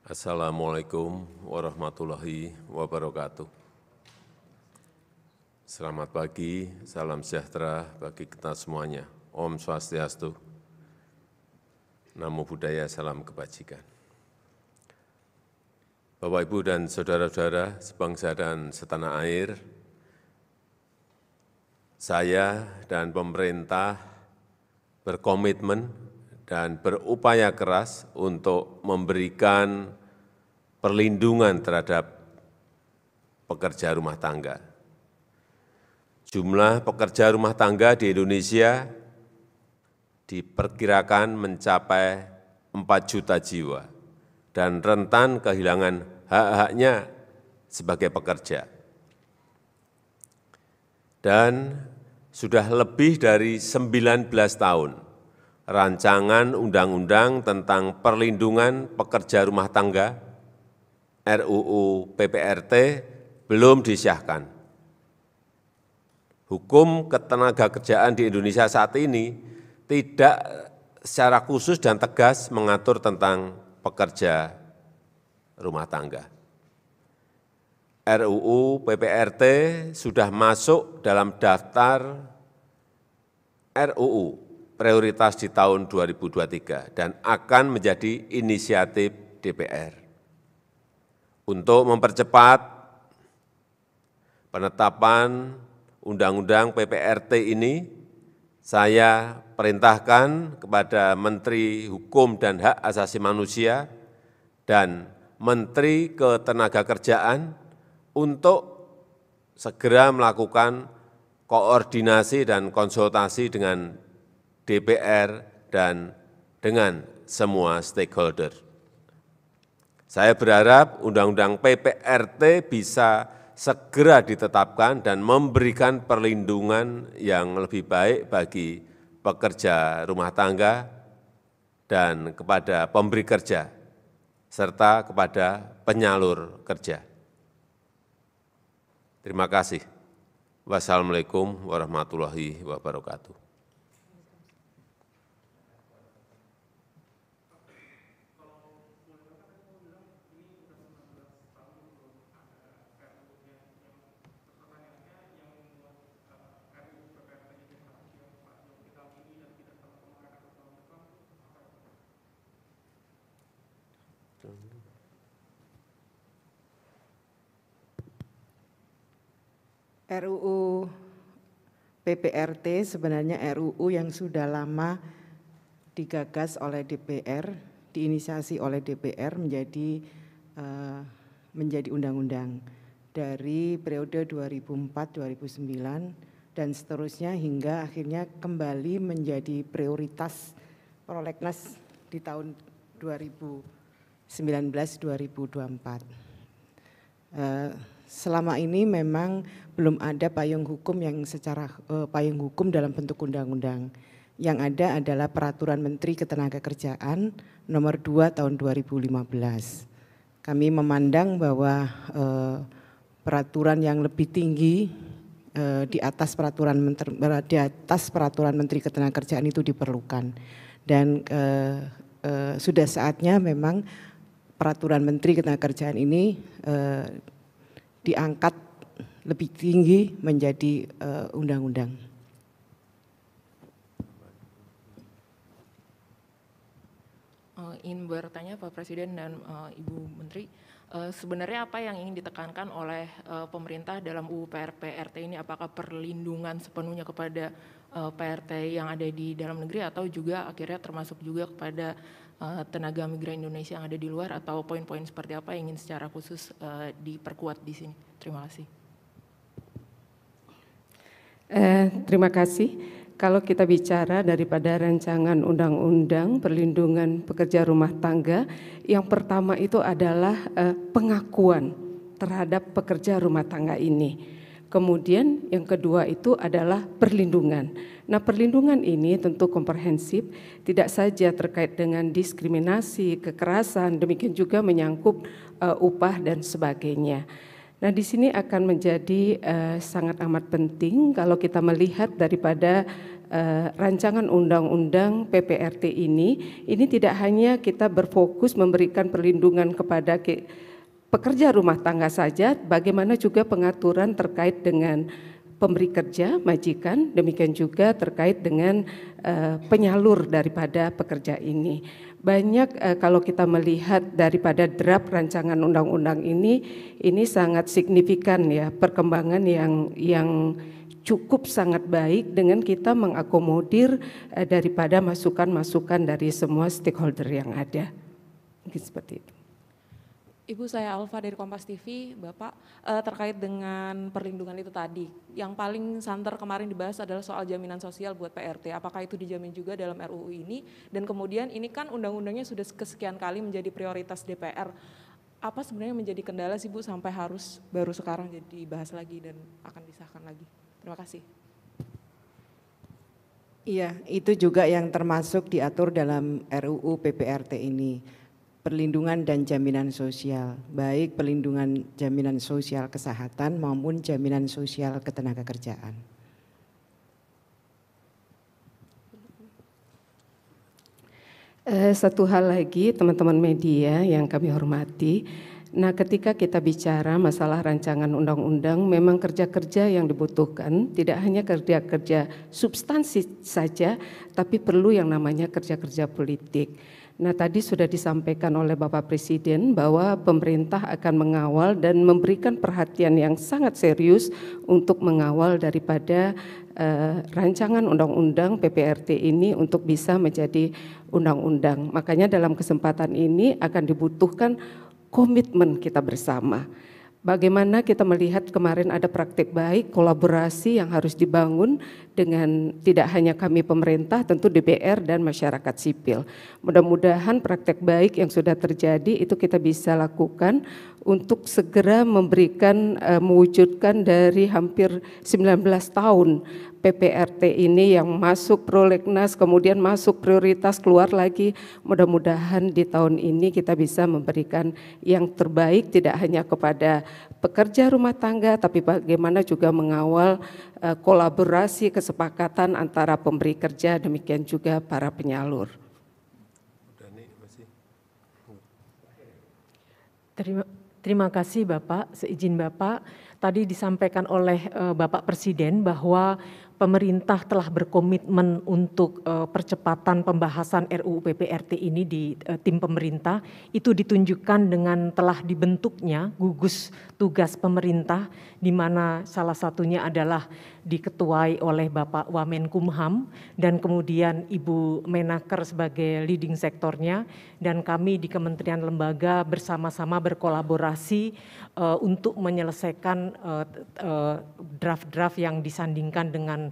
Assalamualaikum warahmatullahi wabarakatuh. Selamat pagi, salam sejahtera bagi kita semuanya. Om Swastiastu, Namo Buddhaya, salam kebajikan. Bapak, Ibu, dan saudara-saudara sebangsa dan setanah air, saya dan pemerintah berkomitmen dan berupaya keras untuk memberikan perlindungan terhadap pekerja rumah tangga. Jumlah pekerja rumah tangga di Indonesia diperkirakan mencapai 4 juta jiwa dan rentan kehilangan hak-haknya sebagai pekerja. Dan sudah lebih dari 19 tahun rancangan undang-undang tentang perlindungan pekerja rumah tangga RUU PPRT belum disahkan. Hukum ketenagakerjaan di Indonesia saat ini tidak secara khusus dan tegas mengatur tentang pekerja rumah tangga. RUU PPRT sudah masuk dalam daftar RUU prioritas di tahun 2023 dan akan menjadi inisiatif DPR. Untuk mempercepat penetapan Undang-Undang PPRT ini, saya perintahkan kepada Menteri Hukum dan Hak Asasi Manusia dan Menteri Ketenagakerjaan untuk segera melakukan koordinasi dan konsultasi dengan DPR dan dengan semua stakeholder. Saya berharap Undang-Undang PPRT bisa segera ditetapkan dan memberikan perlindungan yang lebih baik bagi pekerja rumah tangga dan kepada pemberi kerja, serta kepada penyalur kerja. Terima kasih. Wassalamualaikum warahmatullahi wabarakatuh. RUU PPRT sebenarnya RUU yang sudah lama digagas oleh DPR, diinisiasi oleh DPR menjadi undang-undang dari periode 2004-2009 dan seterusnya hingga akhirnya kembali menjadi prioritas prolegnas di tahun 2019-2024. Selama ini memang belum ada payung hukum yang secara payung hukum dalam bentuk undang-undang. Yang ada adalah Peraturan Menteri Ketenagakerjaan Nomor 2 Tahun 2015. Kami memandang bahwa peraturan yang lebih tinggi di atas Peraturan Menteri Ketenagakerjaan itu diperlukan. Dan sudah saatnya memang Peraturan Menteri Ketenagakerjaan ini diangkat lebih tinggi menjadi undang-undang. Ingin bertanya Pak Presiden dan Ibu Menteri, sebenarnya apa yang ingin ditekankan oleh pemerintah dalam UU PRT ini? Apakah perlindungan sepenuhnya kepada PRT yang ada di dalam negeri atau juga akhirnya termasuk juga kepada tenaga migran Indonesia yang ada di luar, atau poin-poin seperti apa yang ingin secara khusus diperkuat di sini? Terima kasih. Terima kasih. Kalau kita bicara daripada rancangan undang-undang perlindungan pekerja rumah tangga, yang pertama itu adalah pengakuan terhadap pekerja rumah tangga ini. Kemudian yang kedua itu adalah perlindungan. Nah, perlindungan ini tentu komprehensif, tidak saja terkait dengan diskriminasi, kekerasan, demikian juga menyangkut upah dan sebagainya. Nah, di sini akan menjadi sangat amat penting kalau kita melihat daripada rancangan undang-undang PPRT ini tidak hanya kita berfokus memberikan perlindungan kepada pekerja rumah tangga saja, bagaimana juga pengaturan terkait dengan pemberi kerja, majikan, demikian juga terkait dengan penyalur daripada pekerja ini. Banyak kalau kita melihat daripada draft rancangan undang-undang ini sangat signifikan ya, perkembangan yang cukup sangat baik dengan kita mengakomodir daripada masukan-masukan dari semua stakeholder yang ada. Mungkin seperti itu. Ibu, saya Alfa dari Kompas TV. Bapak, terkait dengan perlindungan itu tadi, yang paling santer kemarin dibahas adalah soal jaminan sosial buat PRT. Apakah itu dijamin juga dalam RUU ini? Dan kemudian ini kan undang-undangnya sudah kesekian kali menjadi prioritas DPR. Apa sebenarnya menjadi kendala sih Bu sampai harus baru sekarang jadi dibahas lagi dan akan disahkan lagi? Terima kasih. Iya, itu juga yang termasuk diatur dalam RUU PPRT ini. Perlindungan dan jaminan sosial, baik perlindungan jaminan sosial kesehatan maupun jaminan sosial ketenagakerjaan. Satu hal lagi teman-teman media yang kami hormati, nah ketika kita bicara masalah rancangan undang-undang, memang kerja-kerja yang dibutuhkan tidak hanya kerja-kerja substansi saja, tapi perlu yang namanya kerja-kerja politik. Nah tadi sudah disampaikan oleh Bapak Presiden bahwa pemerintah akan mengawal dan memberikan perhatian yang sangat serius untuk mengawal daripada rancangan undang-undang PPRT ini untuk bisa menjadi undang-undang. Makanya dalam kesempatan ini akan dibutuhkan komitmen kita bersama. Bagaimana kita melihat kemarin ada praktik baik, kolaborasi yang harus dibangun dengan tidak hanya kami pemerintah, tentu DPR dan masyarakat sipil. Mudah-mudahan praktik baik yang sudah terjadi itu kita bisa lakukan untuk segera memberikan, mewujudkan dari hampir 19 tahun PPRT ini yang masuk prolegnas, kemudian masuk prioritas, keluar lagi. Mudah-mudahan di tahun ini kita bisa memberikan yang terbaik tidak hanya kepada pekerja rumah tangga, tapi bagaimana juga mengawal kolaborasi kesepakatan antara pemberi kerja, demikian juga para penyalur. Terima kasih Bapak, seizin Bapak, tadi disampaikan oleh Bapak Presiden bahwa pemerintah telah berkomitmen untuk percepatan pembahasan RUU PPRT ini di tim pemerintah. Itu ditunjukkan dengan telah dibentuknya gugus tugas pemerintah, di mana salah satunya adalah diketuai oleh Bapak Wamenkumham dan kemudian Ibu Menaker sebagai leading sektornya, dan kami di kementerian lembaga bersama-sama berkolaborasi untuk menyelesaikan draft-draft yang disandingkan dengan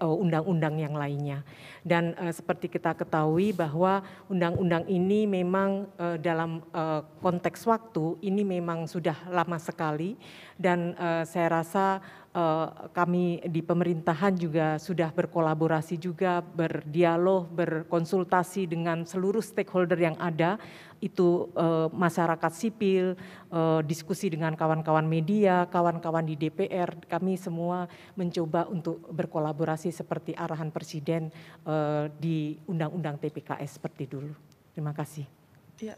undang-undang yang lainnya. Dan seperti kita ketahui bahwa undang-undang ini memang dalam konteks waktu ini memang sudah lama sekali, dan saya rasa kami di pemerintahan juga sudah berkolaborasi juga, berdialog, berkonsultasi dengan seluruh stakeholder yang ada, itu masyarakat sipil, diskusi dengan kawan-kawan media, kawan-kawan di DPR, kami semua mencoba untuk berkolaborasi seperti arahan Presiden di Undang-Undang TPKS seperti dulu. Terima kasih. Ya,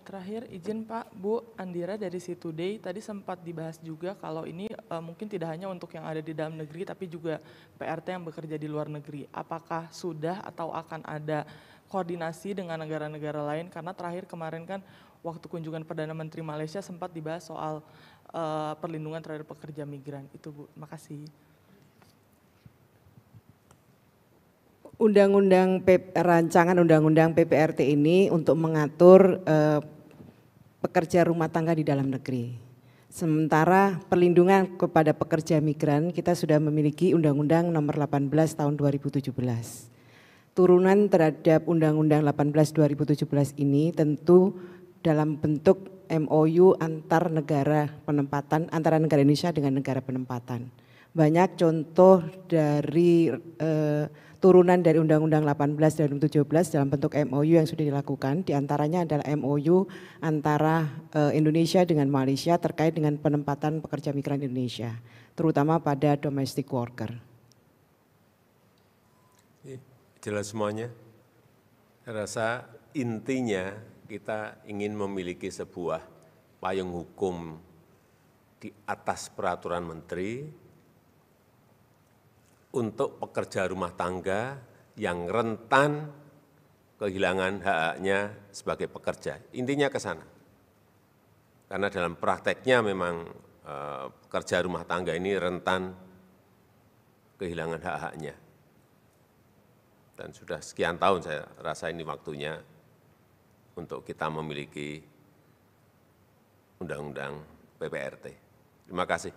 terakhir izin Pak, Bu Andira dari C-Today, tadi sempat dibahas juga kalau ini mungkin tidak hanya untuk yang ada di dalam negeri, tapi juga PRT yang bekerja di luar negeri. Apakah sudah atau akan ada koordinasi dengan negara-negara lain? Karena terakhir kemarin kan waktu kunjungan Perdana Menteri Malaysia sempat dibahas soal perlindungan terhadap pekerja migran. Itu Bu, makasih. Rancangan undang-undang PPRT ini untuk mengatur pekerja rumah tangga di dalam negeri. Sementara perlindungan kepada pekerja migran kita sudah memiliki Undang-Undang Nomor 18 Tahun 2017. Turunan terhadap Undang-Undang 18 2017 ini tentu dalam bentuk MOU antar negara penempatan, antara negara Indonesia dengan negara penempatan. Banyak contoh dari turunan dari Undang-Undang 18 2017 dalam bentuk MOU yang sudah dilakukan, diantaranya adalah MOU antara Indonesia dengan Malaysia terkait dengan penempatan pekerja migran Indonesia, terutama pada domestic worker. Jelas semuanya? Saya rasa intinya kita ingin memiliki sebuah payung hukum di atas peraturan menteri untuk pekerja rumah tangga yang rentan kehilangan hak-haknya sebagai pekerja. Intinya ke sana. Karena dalam prakteknya memang pekerja rumah tangga ini rentan kehilangan hak-haknya. Dan sudah sekian tahun saya rasa ini waktunya untuk kita memiliki undang-undang PPRT. Terima kasih.